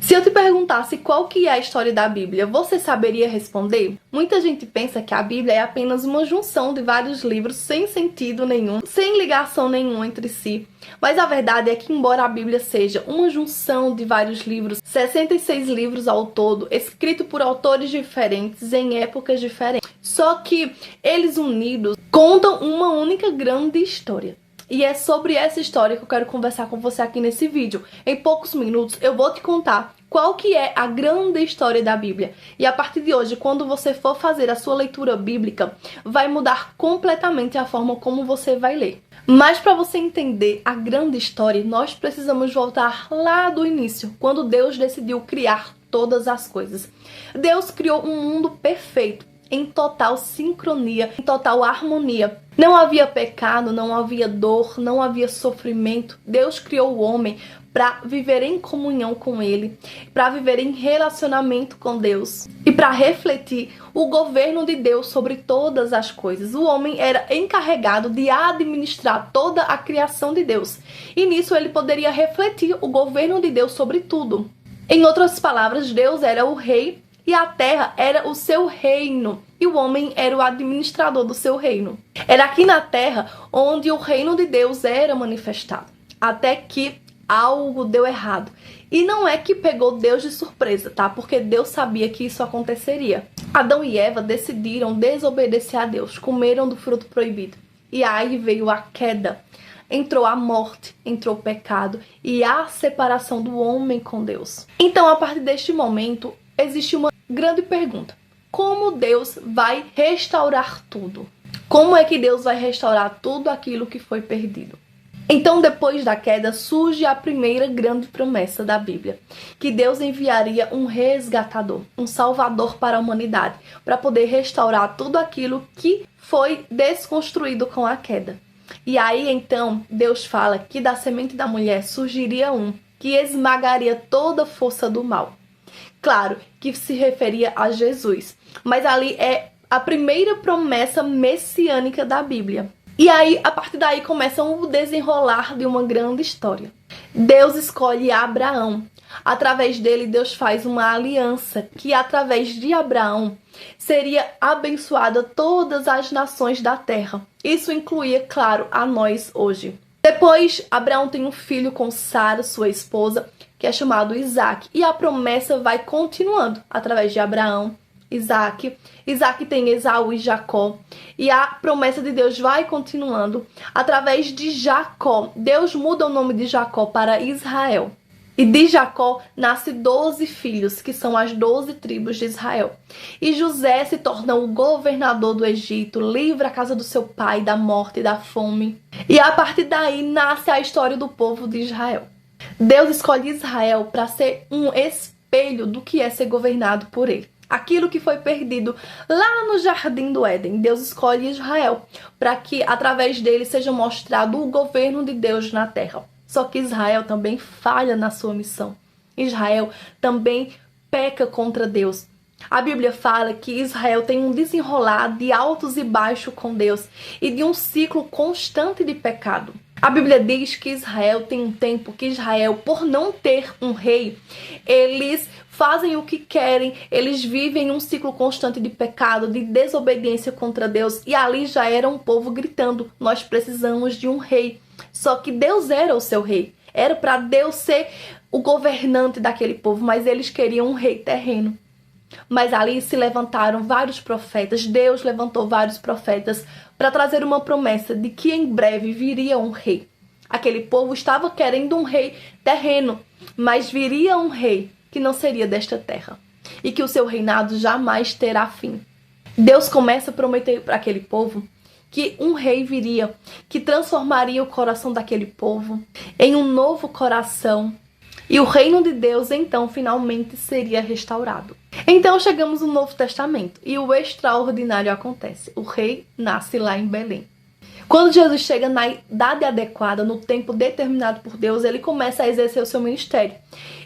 Se eu te perguntasse qual que é a história da Bíblia, você saberia responder? Muita gente pensa que a Bíblia é apenas uma junção de vários livros sem sentido nenhum, sem ligação nenhuma entre si. Mas a verdade é que, embora a Bíblia seja uma junção de vários livros, 66 livros ao todo, escritos por autores diferentes em épocas diferentes, só que eles unidos contam uma única grande história. E é sobre essa história que eu quero conversar com você aqui nesse vídeo. Em poucos minutos eu vou te contar qual que é a grande história da Bíblia. E a partir de hoje, quando você for fazer a sua leitura bíblica, vai mudar completamente a forma como você vai ler. Mas para você entender a grande história, nós precisamos voltar lá do início, quando Deus decidiu criar todas as coisas. Deus criou um mundo perfeito, em total sincronia, em total harmonia. Não havia pecado, não havia dor, não havia sofrimento. Deus criou o homem para viver em comunhão com Ele, para viver em relacionamento com Deus e para refletir o governo de Deus sobre todas as coisas. O homem era encarregado de administrar toda a criação de Deus e nisso ele poderia refletir o governo de Deus sobre tudo. Em outras palavras, Deus era o rei e a terra era o seu reino, e o homem era o administrador do seu reino. Era aqui na terra onde o reino de Deus era manifestado, até que algo deu errado. E não é que pegou Deus de surpresa, tá? Porque Deus sabia que isso aconteceria. Adão e Eva decidiram desobedecer a Deus, comeram do fruto proibido. E aí veio a queda. Entrou a morte, entrou o pecado e a separação do homem com Deus. Então, a partir deste momento, existe uma grande pergunta: como Deus vai restaurar tudo? Como é que Deus vai restaurar tudo aquilo que foi perdido? Então, depois da queda, surge a primeira grande promessa da Bíblia, que Deus enviaria um resgatador, um salvador para a humanidade, para poder restaurar tudo aquilo que foi desconstruído com a queda. E aí, então, Deus fala que da semente da mulher surgiria um que esmagaria toda a força do mal. Claro que se referia a Jesus, mas ali é a primeira promessa messiânica da Bíblia. E aí, a partir daí, começa o desenrolar de uma grande história. Deus escolhe Abraão. Através dele, Deus faz uma aliança que, através de Abraão, seria abençoada todas as nações da terra. Isso incluía, claro, a nós hoje. Depois, Abraão tem um filho com Sara, sua esposa, que é chamado Isaac. E a promessa vai continuando através de Abraão, Isaac tem Esaú e Jacó. E a promessa de Deus vai continuando através de Jacó. Deus muda o nome de Jacó para Israel. E de Jacó nasce 12 filhos, que são as 12 tribos de Israel. E José se torna o governador do Egito, livra a casa do seu pai da morte e da fome. E a partir daí nasce a história do povo de Israel. Deus escolhe Israel para ser um espelho do que é ser governado por ele. Aquilo que foi perdido lá no Jardim do Éden, Deus escolhe Israel para que através dele seja mostrado o governo de Deus na terra. Só que Israel também falha na sua missão. Israel também peca contra Deus. A Bíblia fala que Israel tem um desenrolar de altos e baixos com Deus e de um ciclo constante de pecado. A Bíblia diz que Israel tem um tempo que Israel, por não ter um rei, eles fazem o que querem, eles vivem um ciclo constante de pecado, de desobediência contra Deus. E ali já era um povo gritando: nós precisamos de um rei. Só que Deus era o seu rei. Era para Deus ser o governante daquele povo, mas eles queriam um rei terreno. Mas ali se levantaram vários profetas, Deus levantou vários profetas para trazer uma promessa de que em breve viria um rei. Aquele povo estava querendo um rei terreno, mas viria um rei que não seria desta terra e que o seu reinado jamais terá fim. Deus começa a prometer para aquele povo que um rei viria, que transformaria o coração daquele povo em um novo coração. E o reino de Deus, então, finalmente seria restaurado. Então chegamos no Novo Testamento e o extraordinário acontece. O rei nasce lá em Belém. Quando Jesus chega na idade adequada, no tempo determinado por Deus, ele começa a exercer o seu ministério.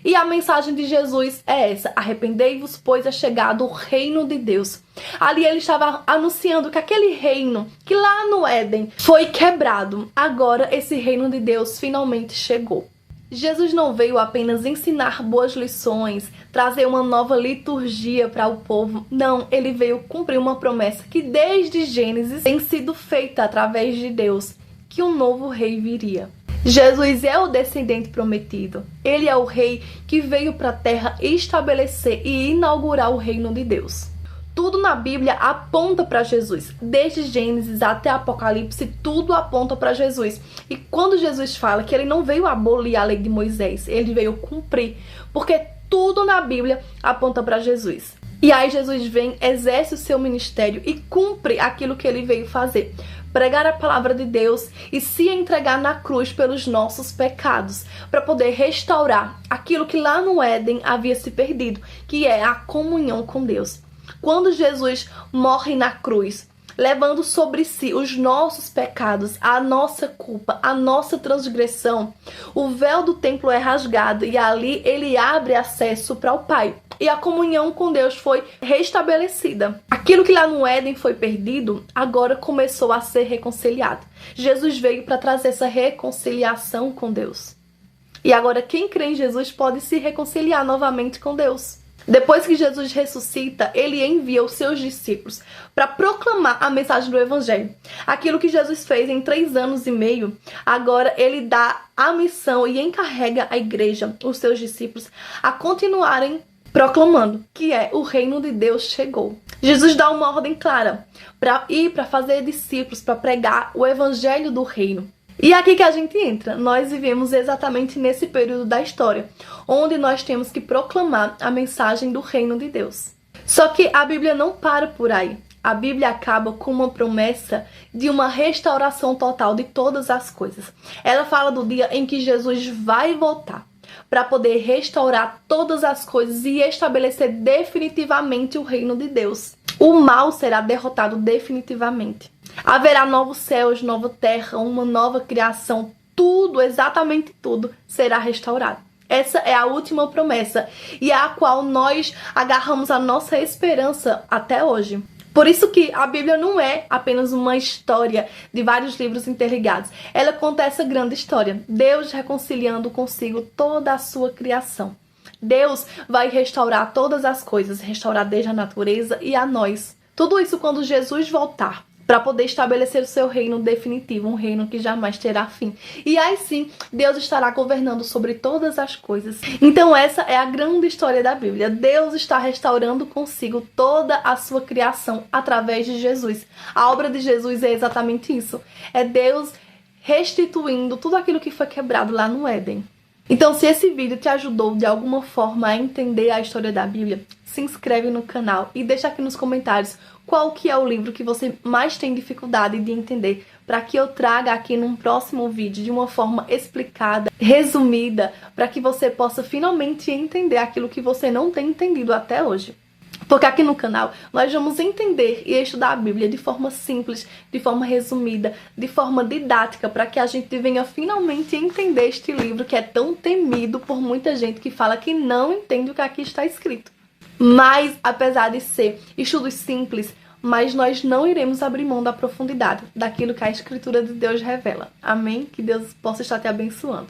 E a mensagem de Jesus é essa: arrependei-vos, pois é chegado o reino de Deus. Ali ele estava anunciando que aquele reino que lá no Éden foi quebrado, agora esse reino de Deus finalmente chegou. Jesus não veio apenas ensinar boas lições, trazer uma nova liturgia para o povo. Não, ele veio cumprir uma promessa que desde Gênesis tem sido feita através de Deus, que um novo rei viria. Jesus é o descendente prometido. Ele é o rei que veio para a terra estabelecer e inaugurar o reino de Deus. Tudo na Bíblia aponta para Jesus. Desde Gênesis até Apocalipse, tudo aponta para Jesus. E quando Jesus fala que ele não veio abolir a lei de Moisés, ele veio cumprir, porque tudo na Bíblia aponta para Jesus. E aí Jesus vem, exerce o seu ministério e cumpre aquilo que ele veio fazer. Pregar a palavra de Deus e se entregar na cruz pelos nossos pecados, para poder restaurar aquilo que lá no Éden havia se perdido, que é a comunhão com Deus. Quando Jesus morre na cruz, levando sobre si os nossos pecados, a nossa culpa, a nossa transgressão, o véu do templo é rasgado e ali ele abre acesso para o Pai. E a comunhão com Deus foi restabelecida. Aquilo que lá no Éden foi perdido, agora começou a ser reconciliado. Jesus veio para trazer essa reconciliação com Deus. E agora quem crê em Jesus pode se reconciliar novamente com Deus. Depois que Jesus ressuscita, ele envia os seus discípulos para proclamar a mensagem do Evangelho. Aquilo que Jesus fez em 3 anos e meio, agora ele dá a missão e encarrega a igreja, os seus discípulos, a continuarem proclamando que o reino de Deus chegou. Jesus dá uma ordem clara para ir, para fazer discípulos, para pregar o Evangelho do reino. E é aqui que a gente entra. Nós vivemos exatamente nesse período da história, onde nós temos que proclamar a mensagem do reino de Deus. Só que a Bíblia não para por aí. A Bíblia acaba com uma promessa de uma restauração total de todas as coisas. Ela fala do dia em que Jesus vai voltar para poder restaurar todas as coisas e estabelecer definitivamente o reino de Deus. O mal será derrotado definitivamente. Haverá novos céus, nova terra, uma nova criação. Tudo, exatamente tudo, será restaurado. Essa é a última promessa e a qual nós agarramos a nossa esperança até hoje. Por isso que a Bíblia não é apenas uma história de vários livros interligados. Ela conta essa grande história. Deus reconciliando consigo toda a sua criação. Deus vai restaurar todas as coisas, restaurar desde a natureza e a nós. Tudo isso quando Jesus voltar, para poder estabelecer o seu reino definitivo, um reino que jamais terá fim. E aí sim, Deus estará governando sobre todas as coisas. Então essa é a grande história da Bíblia. Deus está restaurando consigo toda a sua criação através de Jesus. A obra de Jesus é exatamente isso. É Deus restituindo tudo aquilo que foi quebrado lá no Éden. Então, se esse vídeo te ajudou de alguma forma a entender a história da Bíblia, se inscreve no canal e deixa aqui nos comentários qual que é o livro que você mais tem dificuldade de entender, para que eu traga aqui num próximo vídeo de uma forma explicada, resumida, para que você possa finalmente entender aquilo que você não tem entendido até hoje. Porque aqui no canal nós vamos entender e estudar a Bíblia de forma simples, de forma resumida, de forma didática, para que a gente venha finalmente entender este livro que é tão temido por muita gente que fala que não entende o que aqui está escrito. Mas, apesar de ser estudos simples, mas nós não iremos abrir mão da profundidade, daquilo que a Escritura de Deus revela. Amém? Que Deus possa estar te abençoando.